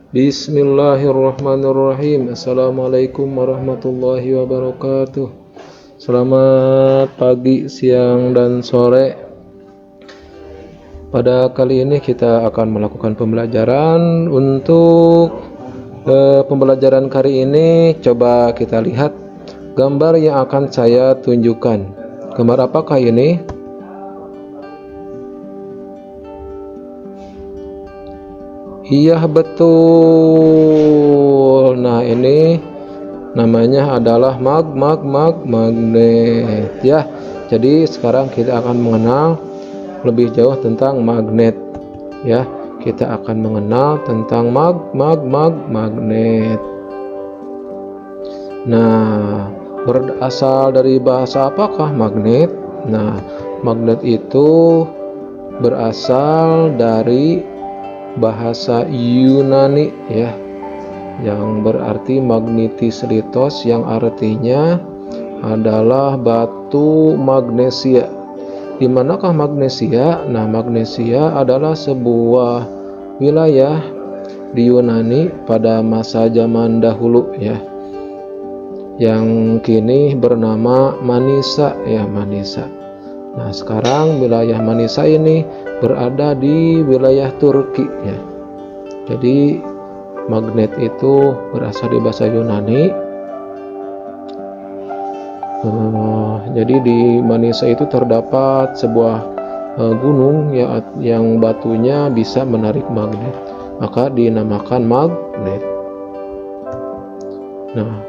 Bismillahirrahmanirrahim. Assalamualaikum warahmatullahi wabarakatuh. Selamat pagi, siang, dan sore. Pada kali ini kita akan melakukan pembelajaran. Untuk pembelajaran kali ini, coba kita lihat gambar yang akan saya tunjukkan. Gambar apakah ini? Iya, betul. Nah, ini namanya adalah magnet ya. Jadi sekarang kita akan mengenal lebih jauh tentang magnet ya. Kita akan mengenal tentang magnet. Nah, berasal dari bahasa apakah magnet? Nah, magnet itu berasal dari bahasa Yunani ya, yang berarti magnetis litos, yang artinya adalah batu magnesia. Di manakah magnesia? Nah, magnesia adalah sebuah wilayah di Yunani pada masa zaman dahulu ya, yang kini bernama Manisa ya, Manisa. Nah, sekarang wilayah Manisa ini berada di wilayah Turki ya. Jadi magnet itu berasal dari bahasa Yunani. Jadi di Manisa itu terdapat sebuah gunung ya, yang batunya bisa menarik magnet, maka dinamakan magnet. Nah,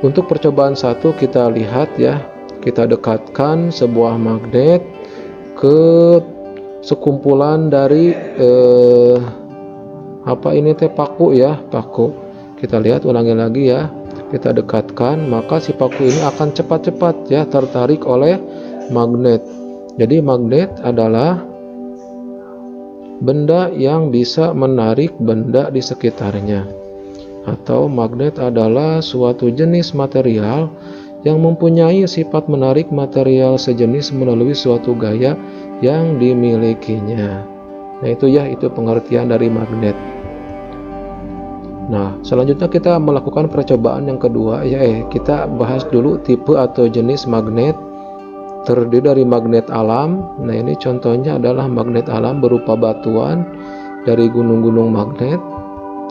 untuk percobaan satu kita lihat ya, kita dekatkan sebuah magnet ke sekumpulan dari paku ya, paku. Kita lihat, ulangi lagi ya. Kita dekatkan, maka si paku ini akan cepat-cepat ya tertarik oleh magnet. Jadi magnet adalah benda yang bisa menarik benda di sekitarnya, atau magnet adalah suatu jenis material yang mempunyai sifat menarik material sejenis melalui suatu gaya yang dimilikinya. Nah, itu pengertian dari magnet. Nah, selanjutnya kita melakukan percobaan yang kedua ya. Kita bahas dulu tipe atau jenis magnet. Terdiri dari magnet alam. Nah, ini contohnya adalah magnet alam berupa batuan dari gunung-gunung magnet.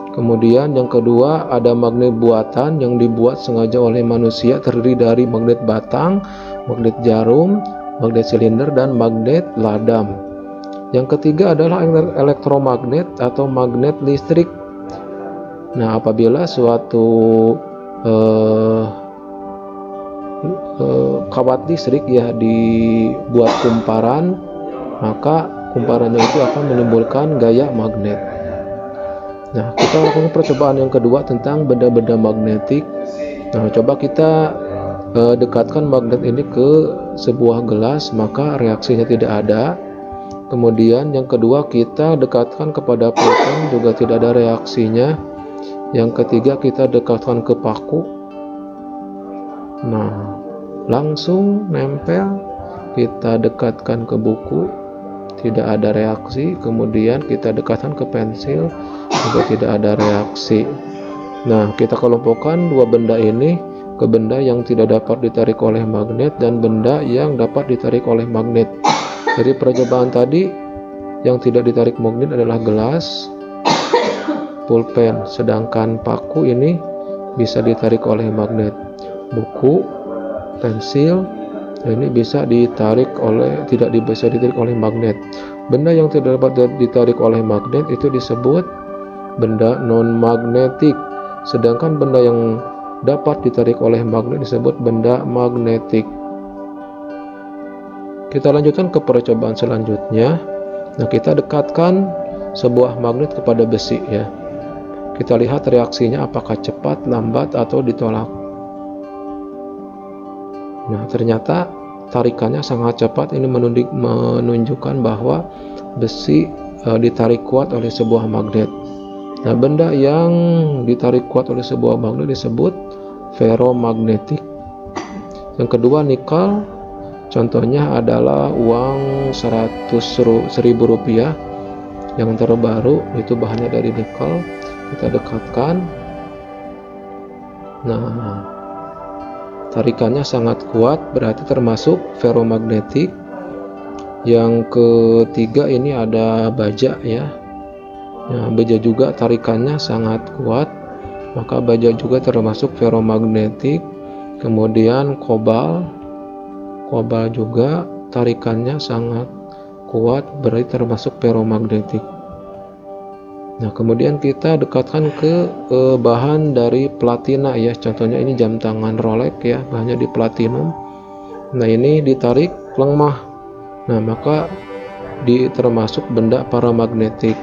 Kemudian yang kedua ada magnet buatan yang dibuat sengaja oleh manusia, terdiri dari magnet batang, magnet jarum, magnet silinder, dan magnet ladam. Yang ketiga adalah elektromagnet atau magnet listrik. Nah, apabila suatu kawat listrik ya dibuat kumparan, maka kumparannya itu akan menimbulkan gaya magnet. Nah, kita lakukan percobaan yang kedua tentang benda-benda magnetik. Nah, coba kita dekatkan magnet ini ke sebuah gelas, maka reaksinya tidak ada. Kemudian yang kedua kita dekatkan kepada pulpen, juga tidak ada reaksinya. Yang ketiga kita dekatkan ke paku. Nah, langsung nempel. Kita dekatkan ke buku, tidak ada reaksi. Kemudian kita dekatkan ke pensil, juga tidak ada reaksi. Nah, kita kelompokkan dua benda ini ke benda yang tidak dapat ditarik oleh magnet dan benda yang dapat ditarik oleh magnet. Jadi percobaan tadi, yang tidak ditarik magnet adalah gelas, pulpen, sedangkan paku ini bisa ditarik oleh magnet. Buku, pensil, ini bisa tidak bisa ditarik oleh magnet. Benda yang tidak dapat ditarik oleh magnet itu disebut benda non-magnetik, sedangkan benda yang dapat ditarik oleh magnet disebut benda magnetik. Kita lanjutkan ke percobaan selanjutnya. Nah, kita dekatkan sebuah magnet kepada besi ya. Kita lihat reaksinya apakah cepat, lambat, atau ditolak. Nah, ternyata tarikannya sangat cepat. Ini menunjukkan bahwa besi ditarik kuat oleh sebuah magnet. Nah, benda yang ditarik kuat oleh sebuah magnet disebut ferromagnetik. Yang kedua, nikel. Contohnya adalah uang 100.000 rupiah yang terbaru, itu bahannya dari nikel. kita dekatkan. Nah, tarikannya sangat kuat, berarti termasuk ferromagnetik. Yang ketiga ini ada baja ya. Nah, baja juga tarikannya sangat kuat, maka baja juga termasuk ferromagnetik. Kemudian kobal juga tarikannya sangat kuat, berarti termasuk ferromagnetik. Nah, kemudian kita dekatkan ke bahan dari platina ya. Contohnya ini jam tangan Rolex ya, bahannya di platinum. Nah, ini ditarik lemah. Nah, maka termasuk benda paramagnetik.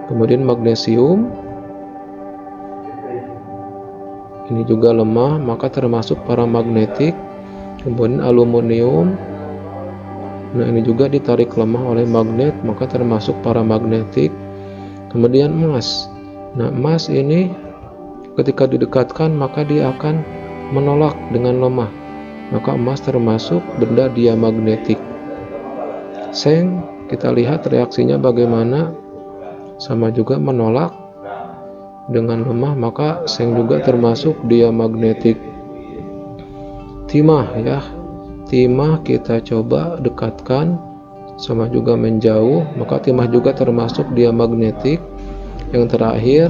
Kemudian magnesium ini juga lemah, maka termasuk paramagnetik. Kemudian aluminium, nah ini juga ditarik lemah oleh magnet, maka termasuk paramagnetik. Kemudian emas, nah emas ini ketika didekatkan maka dia akan menolak dengan lemah, maka emas termasuk benda diamagnetik. Seng, kita lihat reaksinya bagaimana, sama juga menolak dengan lemah, maka seng juga termasuk diamagnetik. Timah ya, timah kita coba dekatkan, sama juga menjauh, maka timah juga termasuk diamagnetik. Yang terakhir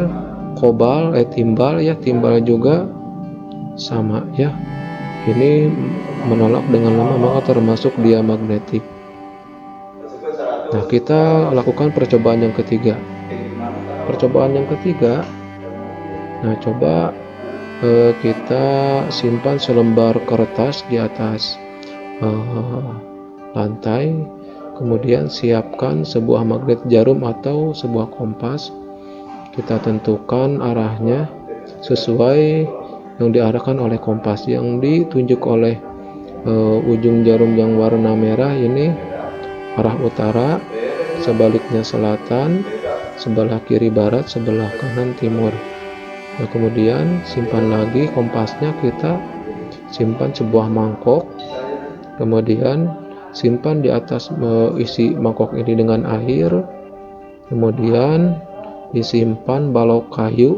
timbal ya, timbal juga sama ya, ini menolak dengan lemah, maka termasuk diamagnetik. Nah, kita lakukan percobaan yang ketiga. Nah, coba kita simpan selembar kertas di atas lantai, kemudian siapkan sebuah magnet jarum atau sebuah kompas. Kita tentukan arahnya sesuai yang diarahkan oleh kompas. Yang ditunjuk oleh ujung jarum yang warna merah ini arah utara, sebaliknya selatan, sebelah kiri barat, sebelah kanan timur. Nah, kemudian simpan lagi kompasnya, kita simpan sebuah mangkok, kemudian simpan di atas, isi mangkok ini dengan air, kemudian disimpan balok kayu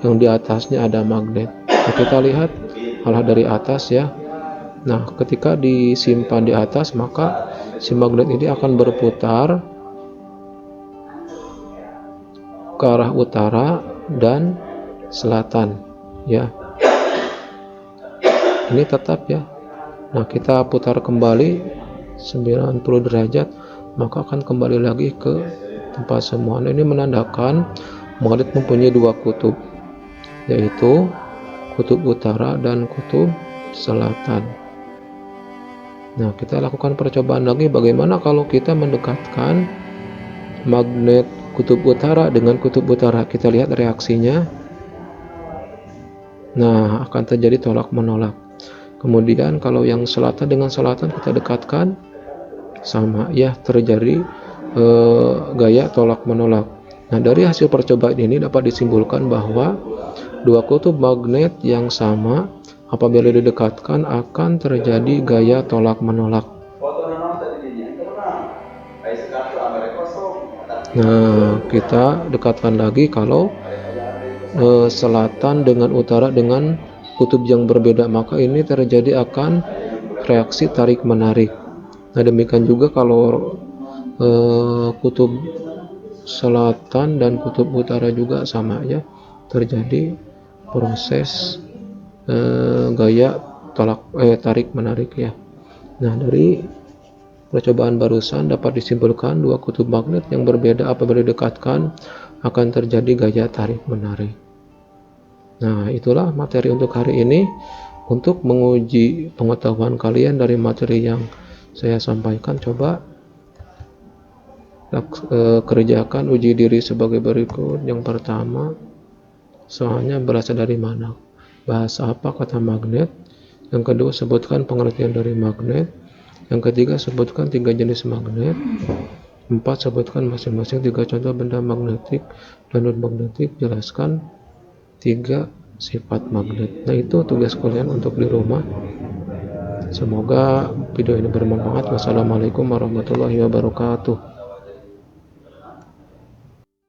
yang di atasnya ada magnet. Nah, kita lihat arah dari atas ya. Nah, ketika disimpan di atas, maka si magnet ini akan berputar ke arah utara dan selatan ya. Ini tetap ya. Nah, kita putar kembali 90 derajat, maka akan kembali lagi ke tempat semula. Nah, ini menandakan magnet mempunyai dua kutub, yaitu kutub utara dan kutub selatan. Nah, kita lakukan percobaan lagi, bagaimana kalau kita mendekatkan magnet kutub utara dengan kutub utara. Kita lihat reaksinya. Nah, akan terjadi tolak menolak. Kemudian kalau yang selatan dengan selatan kita dekatkan, sama ya, terjadi gaya tolak menolak. Nah, dari hasil percobaan ini dapat disimpulkan bahwa dua kutub magnet yang sama apabila didekatkan akan terjadi gaya tolak menolak. Nah, kita dekatkan lagi kalau selatan dengan utara dengan kutub yang berbeda, maka ini terjadi akan reaksi tarik menarik. Nah, demikian juga kalau kutub selatan dan kutub utara juga sama ya, terjadi proses gaya tarik menarik ya. Nah, dari percobaan barusan dapat disimpulkan dua kutub magnet yang berbeda apabila didekatkan akan terjadi gaya tarik menarik. Nah, itulah materi untuk hari ini. Untuk menguji pengetahuan kalian dari materi yang saya sampaikan, coba kerjakan uji diri sebagai berikut. Yang pertama, soalnya berasal dari mana? Bahasa apa kata magnet? Yang kedua, sebutkan pengertian dari magnet. Yang ketiga, sebutkan 3 jenis magnet. 4, sebutkan masing-masing 3 contoh benda magnetik dan non-magnetik. Jelaskan 3 sifat magnet. Nah, itu tugas kalian untuk di rumah. Semoga video ini bermanfaat. Wassalamualaikum warahmatullahi wabarakatuh.